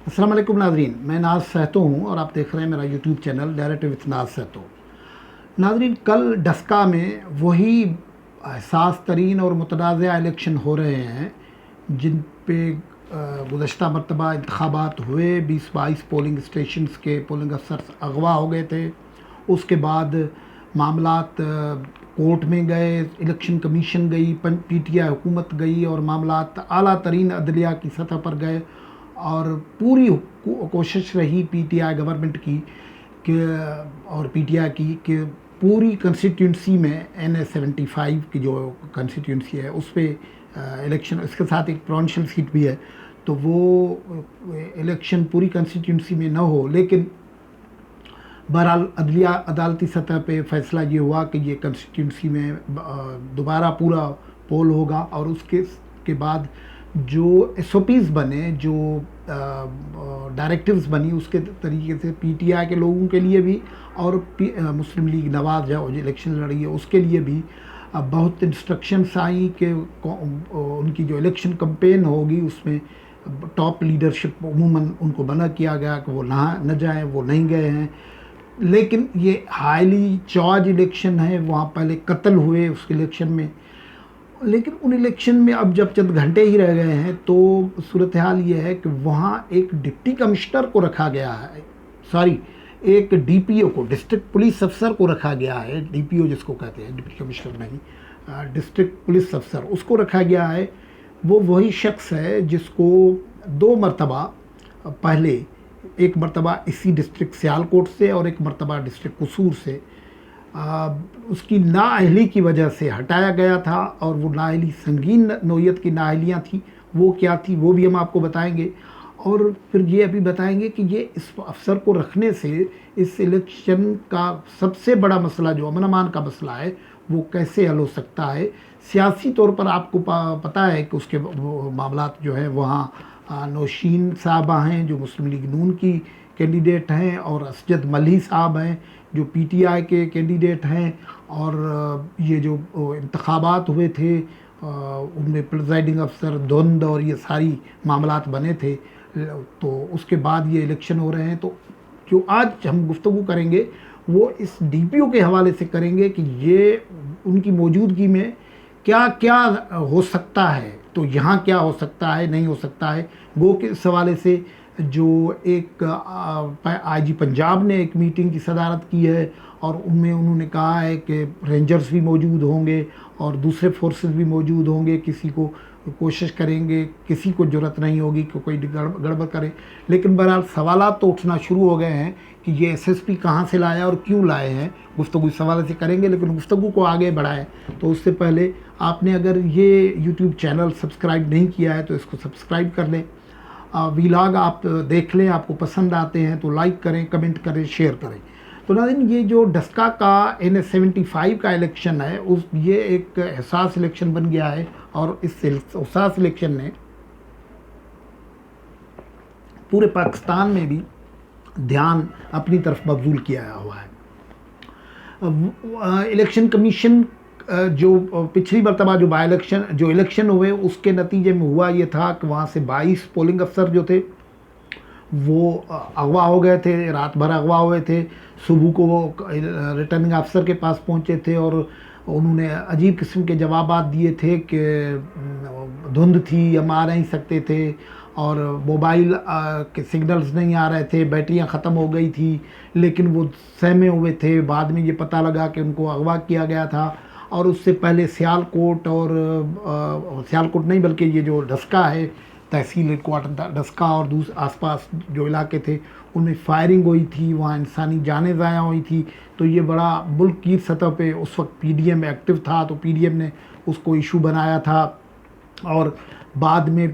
अस्सलाम वालेकुम नाजरीन, मैं नाज सहतो हूँ और आप देख रहे हैं मेरा यूट्यूब चैनल नैरेटिव विथ नाज सहतो। नाजरीन, कल डस्का में वही हसास तरीन और मुतनाज़ा इलेक्शन हो रहे हैं जिन पे गुज़श्ता मरतबा इंतखाबात हुए। 20-22 पोलिंग स्टेशंस के पोलिंग अफसर अगवा हो गए थे। उसके बाद मामलात कोर्ट में गए, इलेक्शन कमीशन गई, पीटीआई हुकूमत गई और मामलात आला तरीन अदलिया की सतह पर गए। और पूरी कोशिश रही पीटीआई गवर्नमेंट की कि और पीटीआई की कि पूरी कंस्टिट्यूंसी में NA-75 की जो कंस्टिट्यूंसी है उस पर इलेक्शन, इसके साथ एक प्रोविंशियल सीट भी है, तो वो इलेक्शन पूरी कंस्टिट्यूंसी में ना हो। लेकिन बहरहाल अदलिया अदालती सतह पे फैसला ये हुआ कि ये कंस्टिट्यूंसी में दोबारा पूरा पोल होगा। और उसके के बाद जो SOPs बने, जो डायरेक्टिव्स बनी, उसके तरीके से पीटीआई के लोगों के लिए भी और मुस्लिम लीग नवाज जो इलेक्शन लड़ी है उसके लिए भी बहुत इंस्ट्रक्शंस आई कि उनकी जो इलेक्शन कैंपेन होगी उसमें टॉप लीडरशिप उमूमन उनको मना किया गया कि वो न जाएं, वो नहीं गए हैं। लेकिन ये हाईली चार्ज इलेक्शन है, वहाँ पहले कत्ल हुए उस इलेक्शन में। लेकिन उन इलेक्शन में अब जब चंद घंटे ही रह गए हैं तो सूरत हाल ये है कि वहाँ एक डिप्टी कमिश्नर को रखा गया है, एक DPO को, डिस्ट्रिक्ट पुलिस अफसर को रखा गया है। DPO जिसको कहते हैं, डिप्टी कमिश्नर नहीं, डिस्ट्रिक्ट पुलिस अफसर, उसको रखा गया है। वो वही शख्स है जिसको 2 मरतबा पहले, एक मरतबा इसी डिस्ट्रिक्ट सियालकोट से और एक मरतबा डिस्ट्रिक्ट कसूर से उसकी नाअहली की वजह से हटाया गया था। और वो नाअहली संगीन नौयत की नाअहलियाँ थी, वो क्या थी वो भी हम आपको बताएंगे। और फिर ये अभी बताएंगे कि ये इस अफसर को रखने से इस इलेक्शन का सबसे बड़ा मसला, जो अमन अमान का मसला है, वो कैसे हल हो सकता है। सियासी तौर पर आपको पता है कि उसके मामलात जो है वहाँ नौशीन साहबा हैं जो मुस्लिम लीग नून की कैंडिडेट हैं, और असजद मल्ही साहब हैं जो पीटीआई के कैंडिडेट हैं। और ये जो इंतखाबात हुए थे उनमें प्रिजाइडिंग अफसर धुंध और ये सारी मामलात बने थे। तो उसके बाद ये इलेक्शन हो रहे हैं। तो जो आज हम गुफ्तगू करेंगे वो इस DPO के हवाले से करेंगे कि ये उनकी मौजूदगी में क्या क्या हो सकता है, तो यहाँ क्या हो सकता है, नहीं हो सकता है। गो के इस हवाले से जो एक IG पंजाब ने एक मीटिंग की सदारत की है और उनमें उन्होंने कहा है कि रेंजर्स भी मौजूद होंगे और दूसरे फोर्सेस भी मौजूद होंगे। किसी को कोशिश करेंगे, किसी को ज़रूरत नहीं होगी कि कोई गड़बड़ करे। लेकिन बहरहाल सवालात तो उठना शुरू हो गए हैं कि ये SSP कहाँ से लाया और क्यों लाए हैं। गुफ्तगू इस हवाले से करेंगे, लेकिन गुफ्तगू को आगे बढ़ाएं तो उससे पहले आपने अगर ये YouTube चैनल सब्सक्राइब नहीं किया है तो इसको सब्सक्राइब कर लें। व्लॉग आप देख लें, आपको पसंद आते हैं तो लाइक करें, कमेंट करें, शेयर करें। तो नाज़रीन, ये जो डस्का का NA-75 का इलेक्शन है ये एक हसास इलेक्शन बन गया है। और इस हसास इलेक्शन ने पूरे पाकिस्तान में भी ध्यान अपनी तरफ मबजूल किया हुआ है। इलेक्शन कमीशन जो पिछली मरतबा जो इलेक्शन हुए उसके नतीजे में हुआ ये था कि वहाँ से 22 पोलिंग अफसर जो थे वो अगवा हो गए थे, रात भर अगवा हुए थे। सुबह को वो रिटर्निंग अफसर के पास पहुँचे थे और उन्होंने अजीब किस्म के जवाबात दिए थे कि धुंध थी, हम आ नहीं सकते थे, और मोबाइल के सिग्नल्स नहीं आ रहे थे, बैटरियां ख़त्म हो गई थी। लेकिन वो सहमे हुए थे। बाद में ये पता लगा कि उनको अगवा किया गया था। और उससे पहले सियालकोट और सियालकोट नहीं बल्कि ये जो डस्का है, तहसील हेडक्वार्टर डस्का और आसपास जो इलाके थे उनमें फायरिंग हुई थी, वहाँ इंसानी जानें ज़ाया हुई थी। तो ये बड़ा मुल्क की सतह पे उस वक्त PDM एक्टिव था, तो PDM ने उसको इशू बनाया था। और बाद में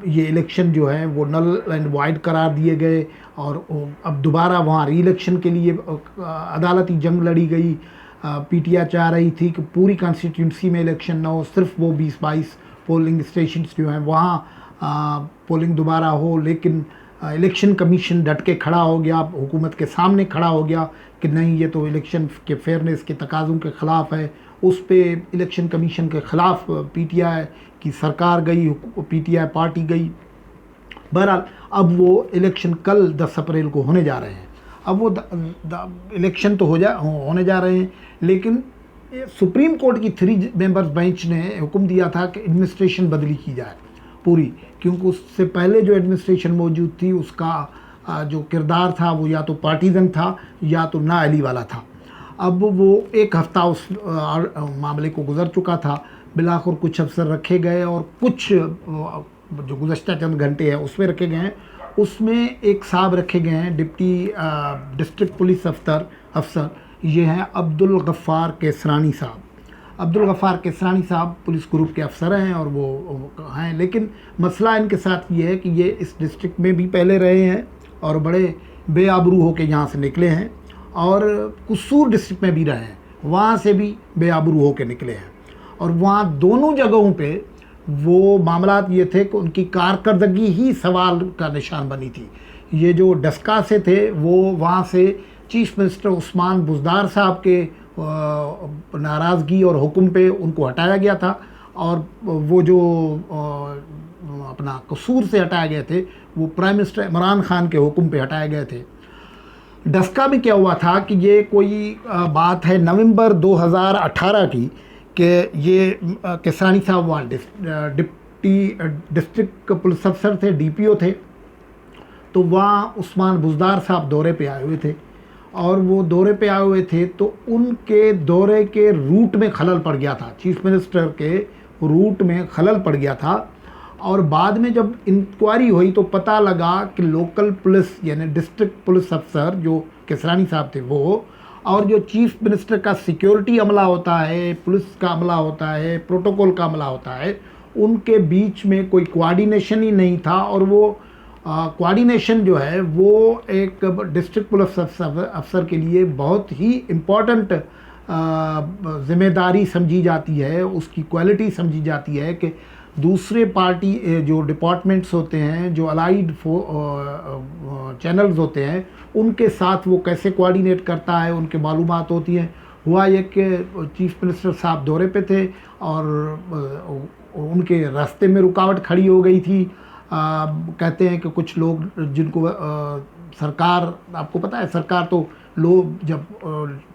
ये इलेक्शन जो है वो नल एंड वाइड करार दिए गए और अब दोबारा वहाँ री इलेक्शन के लिए अदालती जंग लड़ी गई। पीटीआई चाह रही थी कि पूरी कॉन्स्टिट्यूंसी में इलेक्शन ना हो, सिर्फ वो 20-22 पोलिंग स्टेशंस जो हैं वहाँ पोलिंग दोबारा हो। लेकिन इलेक्शन कमीशन डट के खड़ा हो गया, हुकूमत के सामने खड़ा हो गया कि नहीं, ये तो इलेक्शन के फेयरनेस के तकाज़ों के ख़िलाफ़ है। उस पे इलेक्शन कमीशन के ख़िलाफ़ पीटीआई की सरकार गई, पीटीआई पार्टी गई। बहरहाल अब वो इलेक्शन कल 10 अप्रैल को होने जा रहे हैं। अब वो इलेक्शन तो होने जा रहे हैं, लेकिन सुप्रीम कोर्ट की 3 मेंबर्स बेंच ने हुक्म दिया था कि एडमिनिस्ट्रेशन बदली की जाए पूरी, क्योंकि उससे पहले जो एडमिनिस्ट्रेशन मौजूद थी उसका जो किरदार था वो या तो पार्टीजन था या तो नाअहली वाला था। अब वो 1 हफ्ता उस मामले को गुजर चुका था। बिलाखिर कुछ अफसर रखे गए और कुछ जो गुज़श्ता चंद घंटे हैं उसमें रखे गए हैं। उसमें एक साहब रखे गए हैं डिप्टी डिस्ट्रिक्ट पुलिस अफसर, ये हैं अब्दुल गफ़ार केसरानी साहब। अब्दुल गफ़ार केसरानी साहब पुलिस ग्रुप के अफसर हैं और वो हैं, लेकिन मसला इनके साथ ये है कि ये इस डिस्ट्रिक्ट में भी पहले रहे हैं और बड़े बेआबरू होकर यहाँ से निकले हैं, और कुसूर डिस्ट्रिक्ट में भी रहे हैं, वहाँ से भी बेआबरू होकर निकले हैं। और वहाँ दोनों जगहों पे वो मामलात ये थे कि उनकी कारकर्दगी ही सवाल का निशान बनी थी। ये जो डस्का से थे वो वहाँ से चीफ मिनिस्टर उस्मान बुज़दार साहब के नाराज़गी और हुक्म पे उनको हटाया गया था, और वो जो अपना कसूर से हटाए गए थे वो प्राइम मिनिस्टर इमरान खान के हुक्म पे हटाए गए थे। डस्का में क्या हुआ था कि ये कोई बात है नवंबर 2018 की, कि ये केसरानी साहब वहाँ डिप्टी डिस्ट्रिक्ट पुलिस अफसर थे, DPO थे। तो वहाँ उस्मान बुज़दार साहब दौरे पे आए हुए थे, और वो दौरे पे आए हुए थे तो उनके दौरे के रूट में खलल पड़ गया था, चीफ मिनिस्टर के रूट में खलल पड़ गया था। और बाद में जब इंक्वायरी हुई तो पता लगा कि लोकल पुलिस यानी डिस्ट्रिक्ट पुलिस अफसर जो केसरानी साहब थे वो, और जो चीफ मिनिस्टर का सिक्योरिटी अमला होता है, पुलिस का अमला होता है, प्रोटोकॉल का अमला होता है, उनके बीच में कोई कोऑर्डिनेशन ही नहीं था। और वो कोऑर्डिनेशन जो है वो एक डिस्ट्रिक्ट पुलिस अफसर के लिए बहुत ही इम्पोर्टेंट ज़िम्मेदारी समझी जाती है, उसकी क्वालिटी समझी जाती है कि दूसरे पार्टी जो डिपार्टमेंट्स होते हैं, जो अलाइड चैनल्स होते हैं, उनके साथ वो कैसे कोऑर्डिनेट करता है, उनके मालूमात होती हैं। हुआ ये कि चीफ मिनिस्टर साहब दौरे पे थे और उनके रास्ते में रुकावट खड़ी हो गई थी। कहते हैं कि कुछ लोग जिनको सरकार, आपको पता है सरकार तो लोग जब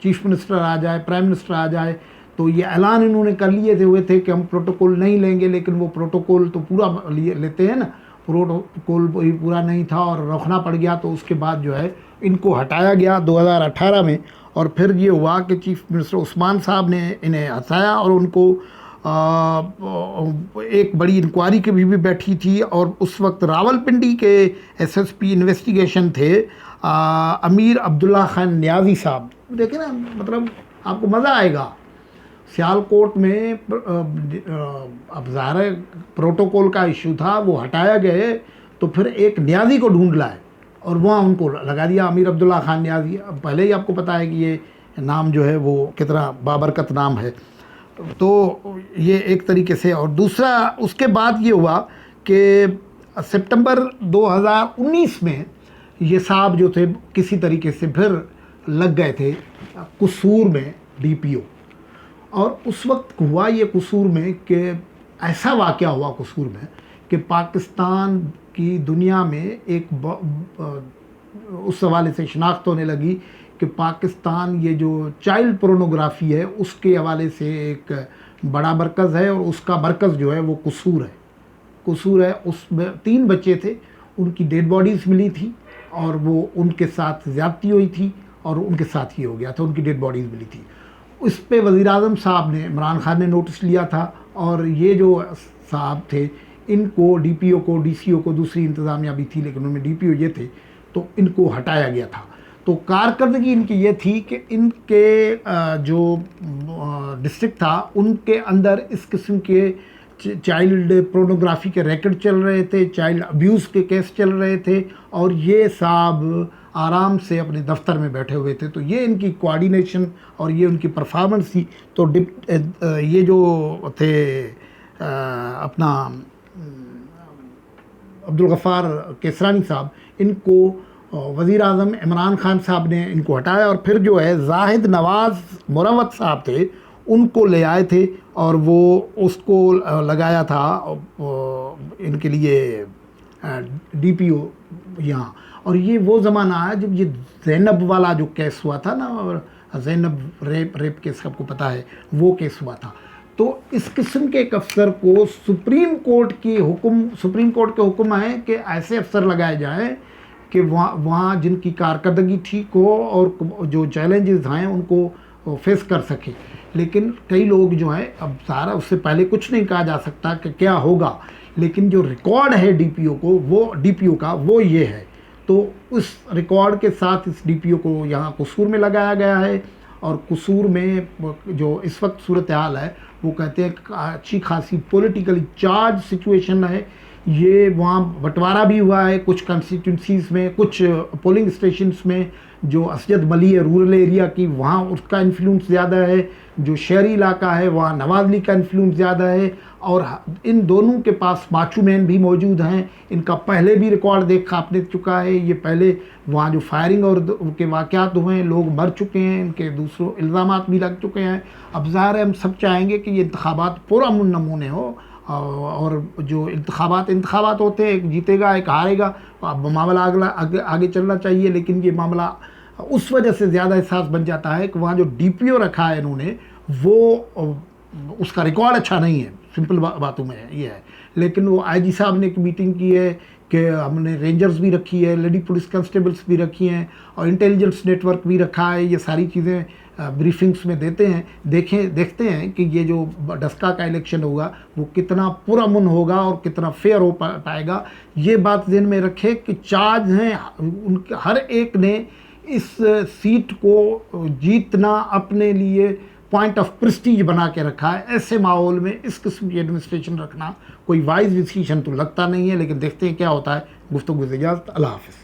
चीफ मिनिस्टर आ जाए, प्राइम मिनिस्टर आ जाए, तो ये ऐलान इन्होंने कर लिए हुए थे कि हम प्रोटोकॉल नहीं लेंगे, लेकिन वो प्रोटोकॉल तो पूरा लेते हैं ना, प्रोटोकॉल पूरा नहीं था और रखना पड़ गया। तो उसके बाद जो है इनको हटाया गया 2018 में, और फिर ये हुआ कि चीफ मिनिस्टर उस्मान साहब ने इन्हें हटाया और उनको एक बड़ी इंक्वायरी की भी बैठी थी। और उस वक्त रावलपिंडी के SSP इन्वेस्टिगेशन थे अमीर अब्दुल्ला खान न्याजी साहब। देखें ना, मतलब आपको मज़ा आएगा। सियालकोट में अब ज़ाहिर प्रोटोकॉल का इशू था, वो हटाया गए तो फिर एक न्याजी को ढूंढ लाए और वहाँ उनको लगा दिया अमीर अब्दुल्ला खान न्याजी। अब पहले ही आपको पता है कि ये नाम जो है वो कितना बाबरकत नाम है। तो ये एक तरीके से। और दूसरा उसके बाद ये हुआ कि सितंबर 2019 में ये साहब जो थे किसी तरीके से फिर लग गए थे कसूर में DPO। और उस वक्त हुआ ये कसूर में कि ऐसा वाक़या हुआ कसूर में कि पाकिस्तान की दुनिया में एक उस हवाले से शनाख्त होने लगी कि पाकिस्तान ये जो चाइल्ड पोर्नोग्राफी है उसके हवाले से एक बड़ा मरकज़ है, और उसका मरकज़ जो है वो कसूर है। उसमें 3 बच्चे थे, उनकी डेड बॉडीज़ मिली थी और वो उनके साथ ज़्यादती हुई थी और उनके साथ ये हो गया था, उनकी डेड बॉडीज़ मिली थी। इस पे वज़ीर-ए-आज़म साहब ने, इमरान खान ने नोटिस लिया था, और ये जो साहब थे इनको DPO को, DCO को, दूसरी इंतज़ामिया भी थी लेकिन उनमें DPO ये थे, तो इनको हटाया गया था। तो कारकर्दगी इनकी ये थी कि इनके जो डिस्ट्रिक्ट था उनके अंदर इस किस्म के चाइल्ड पोर्नोग्राफी के रैकेट चल रहे थे, चाइल्ड अब्यूज़ के केस चल रहे थे, और ये साहब आराम से अपने दफ्तर में बैठे हुए थे। तो ये इनकी कोऑर्डिनेशन और ये उनकी परफॉर्मेंस थी। तो ये जो थे अपना अब्दुल गफ़ार केसरानी साहब, इनको वज़ीर-ए-आज़म इमरान खान साहब ने इनको हटाया, और फिर जो है जाहिद नवाज़ मुरवत साहब थे उनको ले आए थे और वो उसको लगाया था इनके लिए DPO यहाँ। और ये वो ज़माना है जब ये ज़ैनब वाला जो केस हुआ था ना, ज़ैनब रेप केस सबको पता है, वो केस हुआ था। तो इस किस्म के एक अफसर को सुप्रीम कोर्ट के हुक्म है कि ऐसे अफसर लगाए जाएं कि वहाँ जिनकी कारकर्दगी ठीक हो और जो चैलेंजेस हैं उनको फेस कर सके। लेकिन कई लोग जो हैं, अब सारा उससे पहले कुछ नहीं कहा जा सकता कि क्या होगा, लेकिन जो रिकॉर्ड है DPO का वो ये है। तो उस रिकॉर्ड के साथ इस DPO को यहाँ कसूर में लगाया गया है। और कसूर में जो इस वक्त सूरत हाल है वो कहते हैं अच्छी खासी पॉलिटिकली चार्ज सिचुएशन है। ये वहाँ बंटवारा भी हुआ है कुछ कंस्टिट्यूंसीज़ में, कुछ पोलिंग स्टेशंस में। जो असजद मली है रूरल एरिया की, वहाँ उसका इन्फ्लुएंस ज़्यादा है। जो शहरी इलाका है वहाँ नवाज लीग का इन्फ्लुएंस ज़्यादा है। और इन दोनों के पास बाचूमैन भी मौजूद हैं। इनका पहले भी रिकॉर्ड देखा आपने चुका है। ये पहले वहाँ जो फायरिंग और उनके वाक़यात हुए हैं, लोग मर चुके हैं, इनके दूसरों इल्ज़ामात भी लग चुके हैं। अब ज़ाहिर है हम सब चाहेंगे कि ये इंतखाबात पुरअमन नमूने हो, और जो इंतखाबात होते हैं, एक जीतेगा एक हारेगा, अब मामला आगे चलना चाहिए। लेकिन ये मामला उस वजह से ज़्यादा एहसास बन जाता है कि वहाँ जो DPO रखा है इन्होंने, वो उसका रिकॉर्ड अच्छा नहीं है। सिंपल बातों में ये है। लेकिन वो IG साहब ने एक मीटिंग की है कि हमने रेंजर्स भी रखी है, लेडी पुलिस कांस्टेबल्स भी रखी हैं, और इंटेलिजेंस नेटवर्क भी रखा है। ये सारी चीज़ें ब्रीफिंग्स में देखते हैं कि ये जो डस्का का इलेक्शन होगा वो कितना पुरअमन होगा और कितना फेयर हो पाएगा। ये बात ध्यान में रखें कि चार्ज हैं उनके, हर एक ने इस सीट को जीतना अपने लिए पॉइंट ऑफ प्रेस्टीज बना के रखा है। ऐसे माहौल में इस किस्म की एडमिनिस्ट्रेशन रखना कोई वाइज डिसीजन तो लगता नहीं है। लेकिन देखते हैं क्या होता है। गुफ्तगू से इजाज़त, अल्लाह हाफ़िज़।